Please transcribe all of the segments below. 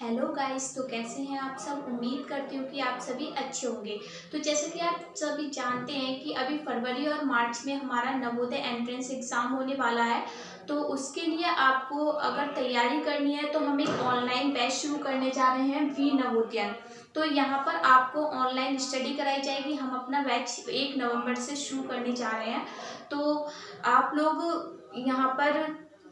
Hello guys. तो कैसे हैं आप सब। उम्मीद करती हूँ कि आप सभी अच्छे होंगे। तो जैसे कि आप सभी जानते हैं कि अभी फरवरी और मार्च में हमारा नवोदय एंट्रेंस एग्ज़ाम होने वाला है। तो उसके लिए आपको अगर तैयारी करनी है तो हम एक ऑनलाइन बैच शुरू करने जा रहे हैं वी नवोदय। तो यहाँ पर आपको ऑनलाइन स्टडी कराई जाएगी। हम अपना बैच 1 नवंबर से शुरू करने जा रहे हैं। तो आप लोग यहाँ पर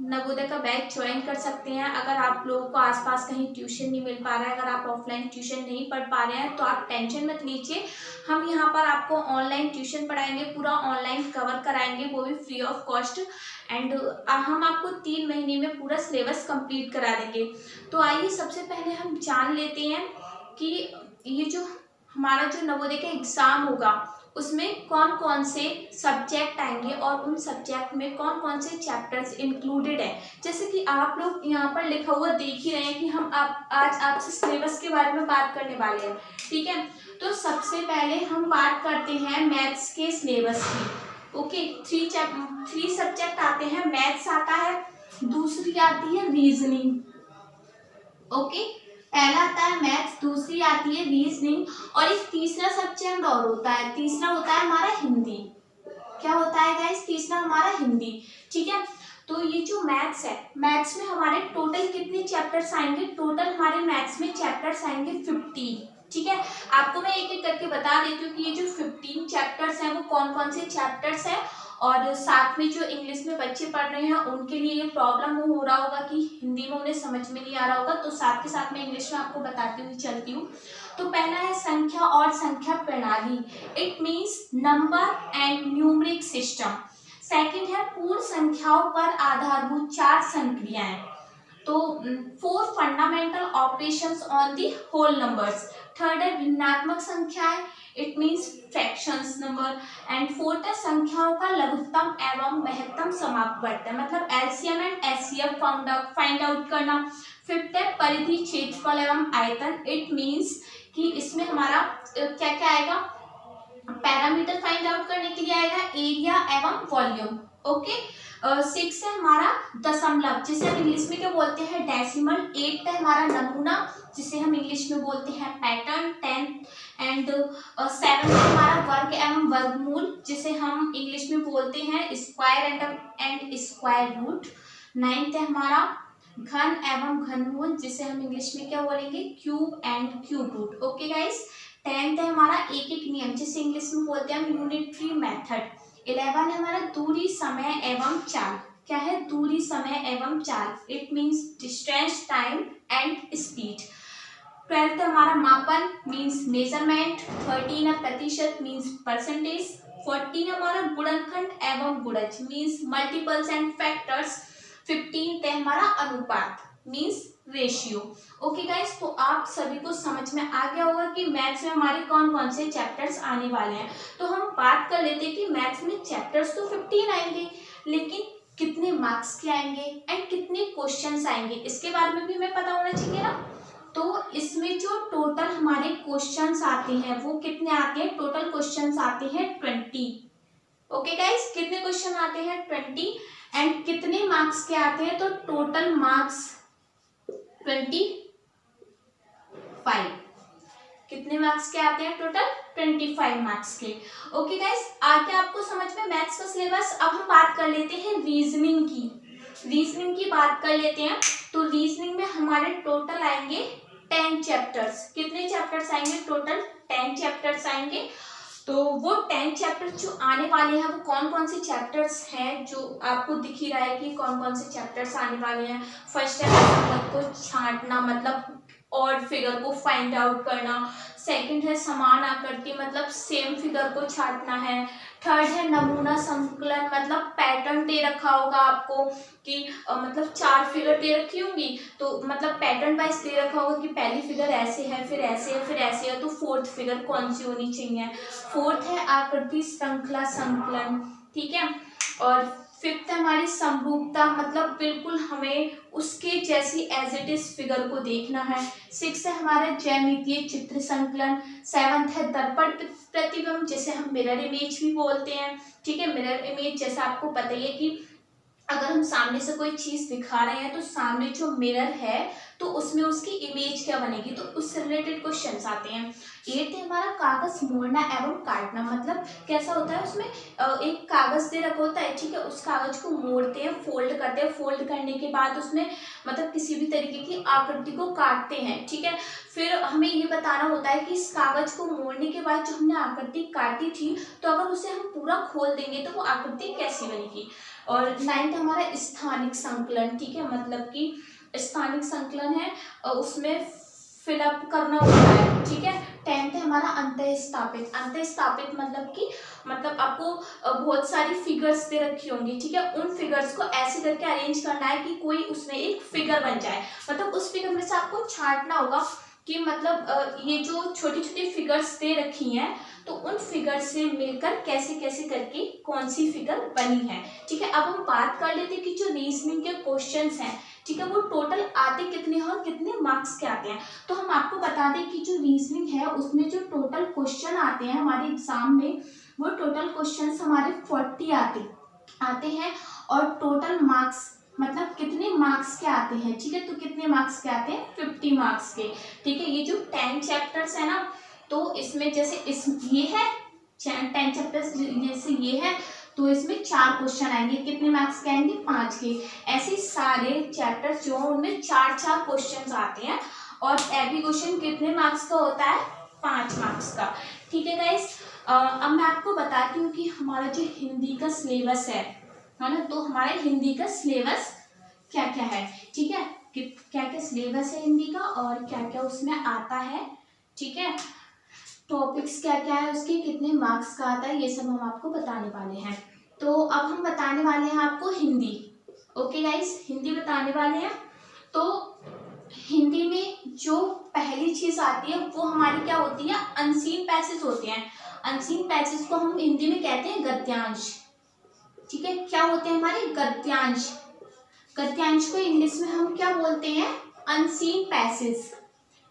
नवोदय का बैच ज्वाइन कर सकते हैं। अगर आप लोगों को आसपास कहीं ट्यूशन नहीं मिल पा रहा है, अगर आप ऑफलाइन ट्यूशन नहीं पढ़ पा रहे हैं तो आप टेंशन मत लीजिए। हम यहाँ पर आपको ऑनलाइन ट्यूशन पढ़ाएंगे, पूरा ऑनलाइन कवर कराएंगे, वो भी फ्री ऑफ कॉस्ट। एंड हम आपको 3 महीने में पूरा सिलेबस कंप्लीट करा देंगे। तो आइए सबसे पहले हम जान लेते हैं कि ये जो हमारा जो नवोदय का एग्ज़ाम होगा उसमें कौन कौन से सब्जेक्ट आएंगे और उन सब्जेक्ट में कौन कौन से चैप्टर्स इंक्लूडेड है। जैसे कि आप लोग यहाँ पर लिखा हुआ देख ही रहे हैं कि हम आज आपसे सिलेबस के बारे में बात करने वाले हैं। ठीक है, तो सबसे पहले हम बात करते हैं मैथ्स के सिलेबस की। ओके, 3 सब्जेक्ट आते हैं। मैथ्स आता है, दूसरी आती है रीजनिंग। ओके, पहला आता है मैथ्स, दूसरी आती है रीजनिंग और एक तीसरा सब्जेक्ट और होता है। तीसरा होता है हमारा हिंदी। क्या होता है गाइस? तीसरा हमारा हिंदी। ठीक है, तो ये जो मैथ्स है, मैथ्स में हमारे टोटल कितने चैप्टर्स आएंगे? टोटल हमारे मैथ्स में चैप्टर्स आएंगे 15। ठीक है, आपको मैं एक एक करके बता देती हूँ कि ये जो 15 चैप्टर्स हैं वो कौन कौन से चैप्टर्स हैं। और साथ में जो इंग्लिश में बच्चे पढ़ रहे हैं उनके लिए ये प्रॉब्लम हो रहा होगा कि हिंदी में उन्हें समझ में नहीं आ रहा होगा, तो साथ के साथ मैं इंग्लिश में आपको बताती हुई चलती हूँ। तो पहला है संख्या और संख्या प्रणाली, it means number and numeric system. Second है पूर्ण संख्याओं पर आधारभूत 4 संक्रियाएं। तो 4 fundamental operations on the whole numbers. Third है भिन्नात्मक संख्याएं, it means fractions number. And fourth है संख्याओं का लघुत्तम एवं महत्तम समापवर्त, मतलब LCM and HCF find out करना। फिफ्थ है परिधि, क्षेत्रफल एवं आयतन, इट मीन्स कि इसमें हमारा क्या क्या आएगा? पैरामीटर फाइंड आउट करने के लिए आएगा एरिया एवं वॉल्यूम। ओके, 6 है हमारा दशमलव, जिसे हम इंग्लिश में क्या बोलते हैं? डेसिमल। 8 है हमारा नमूना, जिसे हम इंग्लिश में बोलते हैं पैटर्न। 10 एंड 7 है हमारा वर्ग एवं वर्गमूल, जिसे हम इंग्लिश में बोलते हैं square and square root. 9th है हमारा घन एवं घनमूल, जिसे हम इंग्लिश में क्या बोलेंगे? Cube and cube root. Okay guys. 10th है हमारा एक एक नियम, जिसे इंग्लिश में बोलते हैं हम यूनिटरी मेथड। 11 है हमारा दूरी, समय एवं चाल। क्या है? दूरी, समय एवं चाल, it means distance, time and speed. 12th हमारा मापन, मीन्स मेजरमेंट। 13 है प्रतिशत, मीन्स परसेंटेज। 14 हमारा गुणनखंड एवं गुणज, means multiples and factors. 15th है हमारा अनुपात, मीन्स रेशियो। ओके गाइस, तो आप सभी को समझ में आ गया होगा कि मैथ्स में हमारे कौन कौन से चैप्टर्स आने वाले हैं। तो हम बात कर लेते हैं कि मैथ्स में चैप्टर्स तो 15 आएंगे, लेकिन कितने मार्क्स के आएंगे एंड कितने क्वेश्चंस आएंगे, इसके बारे में भी हमें पता होना चाहिए ना। तो इसमें जो टोटल हमारे क्वेश्चंस आते हैं वो कितने आते हैं? टोटल क्वेश्चंस आते हैं 20। ओके गाइस, कितने क्वेश्चन आते हैं? 20। एंड कितने मार्क्स के आते हैं? तो टोटल मार्क्स 25। कितने मार्क्स के आते हैं? टोटल 25 मार्क्स के। ओके गाइस, आगे आपको समझ में मैथ्स का सिलेबस। अब हम बात कर लेते हैं रीजनिंग की। रीजनिंग की बात कर लेते हैं। तो रीजनिंग में हमारे टोटल आएंगे 10 चैप्टर्स। कितने चैप्टर्स आएंगे? टोटल 10 चैप्टर्स आएंगे। तो वो 10 चैप्टर्स जो आने वाले हैं वो कौन कौन से चैप्टर्स हैं, जो आपको दिख ही रहा है कि कौन कौन से चैप्टर्स आने वाले हैं। फर्स्ट है संख्या को छांटना, मतलब ऑड फिगर को फाइंड आउट करना। सेकंड है समान आकृति, मतलब सेम फिगर को छांटना है। थर्ड है नमूना संकलन, मतलब पैटर्न दे रखा होगा आपको कि मतलब 4 फिगर दे रखी होंगी, तो मतलब पैटर्न वाइज दे रखा होगा कि पहली फिगर ऐसे है, फिर ऐसे है, फिर ऐसे है, तो फोर्थ फिगर कौन सी होनी चाहिए। फोर्थ है आकृति श्रृंखला संकलन। ठीक है, और फिफ्थ है हमारी समरूपता, मतलब बिल्कुल हमें उसके जैसी एज इट इज फिगर को देखना है। 6 है हमारा ज्यामितीय चित्र संकलन। 7th है दर्पण प्रतिबिंब, जिसे हम मिरर इमेज भी बोलते हैं। ठीक है, मिरर इमेज जैसा आपको पता ही है कि अगर हम सामने से कोई चीज दिखा रहे हैं तो सामने जो मिरर है तो उसमें उसकी इमेज क्या बनेगी, तो उससे रिलेटेड क्वेश्चन आते हैं। 8 है हमारा कागज मोड़ना एवं काटना, मतलब कैसा होता है, उसमें एक कागज दे रखा होता है, ठीक है, उस कागज को मोड़ते हैं, फोल्ड करते हैं, फोल्ड करने के बाद उसमें मतलब किसी भी तरीके की आकृति को काटते हैं, ठीक है। फिर हमें ये बताना होता है कि इस कागज को मोड़ने के बाद जो हमने आकृति काटी थी, तो अगर उसे हम पूरा खोल देंगे तो वो आकृति कैसी बनेगी। और 9th हमारा स्थानिक संकलन, ठीक है, मतलब कि स्थानिक संकलन है, उसमें फिलअप करना होता है, ठीक है। 10th है हमारा अंतःस्थापित। अंतःस्थापित मतलब आपको बहुत सारी फिगर्स दे रखी होंगी, ठीक है, उन फिगर्स को ऐसे करके अरेंज करना है कि कोई उसमें एक फिगर बन जाए, मतलब उस फिगर में से आपको छांटना होगा कि मतलब ये जो छोटी छोटी फिगर्स दे रखी हैं, तो उन फिगर से मिलकर कैसे कैसे करके कौन सी फिगर बनी है, ठीक है। अब हम बात कर लेते हैं कि जो रीजनिंग के क्वेश्चंस हैं, ठीक है, वो टोटल आते कितने हैं और कितने मार्क्स के आते हैं। तो हम आपको बता दें कि जो रीजनिंग है उसमें जो टोटल क्वेश्चन आते हैं हमारे एग्जाम में, वो टोटल क्वेश्चन हमारे 40 आते हैं, और टोटल मार्क्स मतलब कितने मार्क्स के आते हैं, ठीक है, तो कितने मार्क्स के आते हैं, 50 मार्क्स के, ठीक है। ये जो 10 चैप्टर्स है ना, तो इसमें जैसे ये है 10 चैप्टर्स, जैसे ये है, तो इसमें 4 क्वेश्चन आएंगे, कितने मार्क्स के आएंगे, 5 के। ऐसे सारे चैप्टर्स जो उनमें 4-4 क्वेश्चन आते हैं, और एवरी क्वेश्चन कितने मार्क्स का होता है, 5 मार्क्स का, ठीक है गाइस। अब मैं आपको बताती हूँ कि हमारा जो हिंदी का सिलेबस है ना, तो हमारे हिंदी का सिलेबस क्या क्या है, ठीक है, क्या क्या सिलेबस है हिंदी का और क्या क्या उसमें आता है, ठीक है, टॉपिक्स क्या क्या है उसके, कितने मार्क्स का आता है, ये सब हम आपको बताने वाले हैं। तो अब हम बताने वाले हैं आपको हिंदी। ओके गाइस, हिंदी बताने वाले हैं। तो हिंदी में जो पहली चीज आती है वो हमारी क्या होती है, अनसीन पैसेज होते हैं। अनसीन पैसेज को हम हिंदी में कहते हैं गद्यांश, ठीक है। क्या होते हैं हमारे गद्यांश। गद्यांश को इंग्लिश में हम क्या बोलते हैं, अनसीन पैसेज,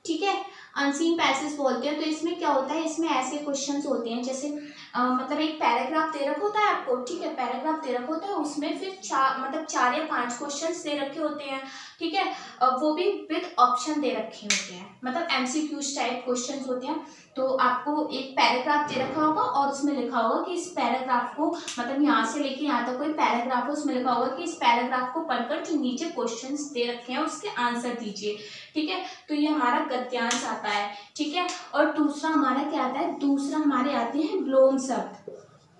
ठीक है, अनसीन पैसेज बोलते हैं। तो इसमें क्या होता है, इसमें ऐसे क्वेश्चंस होते हैं जैसे मतलब एक पैराग्राफ दे रखा होता है आपको, ठीक है, पैराग्राफ दे रखा होता है, उसमें फिर 4 या 5 क्वेश्चंस दे रखे होते हैं, ठीक है, वो भी विद ऑप्शन दे रखे होते हैं, मतलब एमसीक्यूज टाइप क्वेश्चंस होते हैं। तो आपको एक पैराग्राफ दे रखा होगा और उसमें लिखा होगा कि इस पैराग्राफ को मतलब यहाँ से लेके यहाँ तक कोई पैराग्राफ है, उसमें लिखा होगा कि इस पैराग्राफ को पढ़कर जो नीचे क्वेश्चंस दे रखे हैं उसके आंसर दीजिए, ठीक है। तो ये हमारा गद्यांश आता है, ठीक है। और दूसरा हमारा क्या आता है, दूसरा हमारे आते हैं विलोम शब्द।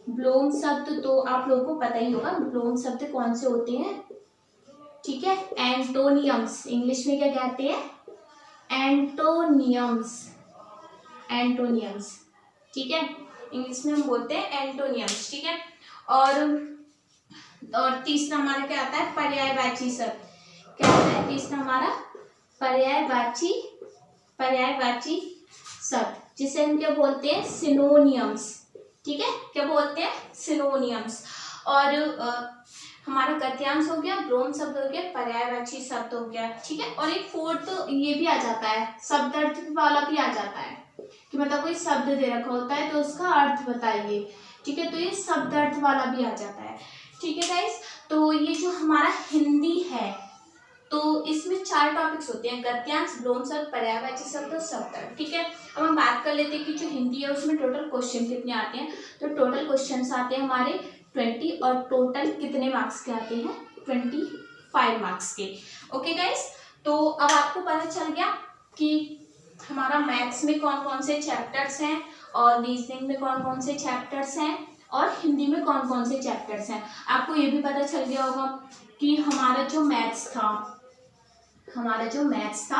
विलोम शब्द तो आप लोगों को पता ही होगा, विलोम शब्द कौन से होते हैं, ठीक है, एंटोनियम्स, इंग्लिश में क्या कहते हैं, एंटोनियम्स, एंटोनियम्स, ठीक है, इंग्लिश में हम बोलते हैं एंटोनियम्स, ठीक है। और तीसरा हमारा क्या आता है, पर्यायवाची शब्द। क्या आता है तीसरा हमारा, पर्यायवाची शब्द, जिसे हम क्या बोलते हैं, सिनोनियम्स, ठीक है, क्या बोलते हैं, सिनोनियम्स। और हमारा गद्यांश हो गया, विलोम शब्द हो गया, पर्यायवाची शब्द हो गया, ठीक है। और एक फोर्थ ये भी आ जाता है, शब्दार्थ वाला भी आ जाता है, कि मतलब कोई शब्द दे रखा होता है तो उसका अर्थ बताइए, ठीक है, तो ये शब्दार्थ वाला भी आ जाता है, ठीक है गाइस। तो ये जो हमारा हिंदी है, तो इसमें 4 टॉपिक्स होते हैं, गद्यांश, विलोम शब्द, पर्यायवाची शब्द और शब्दार्थ, ठीक है। अब हम बात कर लेते हैं कि जो हिंदी है उसमें टोटल क्वेश्चन कितने आते हैं। तो टोटल क्वेश्चन आते हैं हमारे 20, और टोटल कितने मार्क्स के आते हैं, 25 मार्क्स के। ओके गाइस, तो अब आपको पता चल गया कि हमारा मैथ्स में कौन कौन से चैप्टर्स हैं, और रीजनिंग में कौन कौन से चैप्टर्स हैं, और हिंदी में कौन कौन से चैप्टर्स हैं। आपको ये भी पता चल गया होगा कि हमारा जो मैथ्स था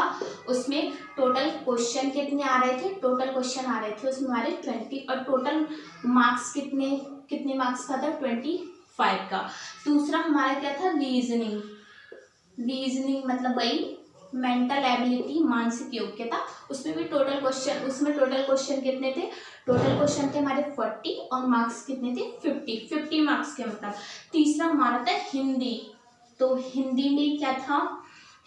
उसमें टोटल क्वेश्चन कितने आ रहे थे, टोटल क्वेश्चन आ रहे थे उसमें हमारे 20, और टोटल मार्क्स कितने मार्क्स का था, 25 का। दूसरा हमारा क्या था, रीजनिंग मतलब वही मेंटल एबिलिटी, मानसिक योग्यता, उसमें भी टोटल क्वेश्चन कितने थे, टोटल क्वेश्चन थे हमारे 40, और मार्क्स कितने थे, 50 मार्क्स के मतलब। तीसरा हमारा था हिंदी, तो हिंदी में क्या था,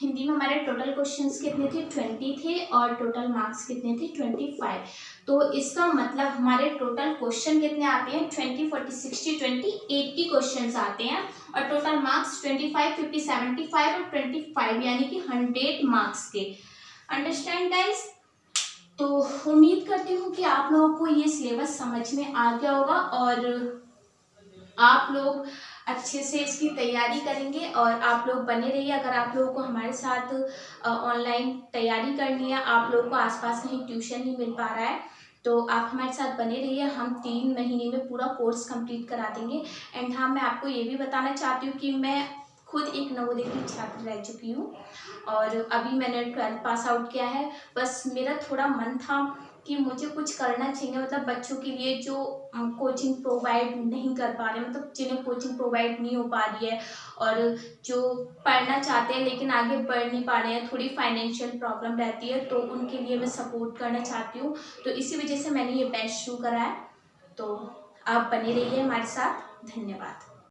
हिंदी में हमारे टोटल क्वेश्चंस कितने थे, 20 थे, और टोटल मार्क्स कितने थे, 25। तो इसका मतलब हमारे टोटल क्वेश्चन कितने आते हैं, 20, 40, 60, 20, 80 क्वेश्चंस आते हैं, और टोटल मार्क्स 25, 50, 75 और 25, यानी कि 100 मार्क्स के। Understand guys? तो उम्मीद करती हूँ कि आप लोगों को ये सिलेबस समझ में आ गया होगा और आप लोग अच्छे से इसकी तैयारी करेंगे, और आप लोग बने रहिए। अगर आप लोगों को हमारे साथ ऑनलाइन तैयारी करनी है, आप लोगों को आसपास कहीं ट्यूशन नहीं मिल पा रहा है, तो आप हमारे साथ बने रहिए। हम 3 महीने में पूरा कोर्स कंप्लीट करा देंगे। एंड हाँ, मैं आपको ये भी बताना चाहती हूँ कि मैं खुद एक नवोदय की छात्र रह चुकी हूँ, और अभी मैंने 12th पास आउट किया है। बस मेरा थोड़ा मन था कि मुझे कुछ करना चाहिए, मतलब बच्चों के लिए जो कोचिंग प्रोवाइड नहीं कर पा रहे, मतलब जिन्हें कोचिंग प्रोवाइड नहीं हो पा रही है, और जो पढ़ना चाहते हैं लेकिन आगे बढ़ नहीं पा रहे हैं, थोड़ी फाइनेंशियल प्रॉब्लम रहती है, तो उनके लिए मैं सपोर्ट करना चाहती हूँ। तो इसी वजह से मैंने ये बैच शुरू करा है। तो आप बने रहिए हमारे साथ। धन्यवाद।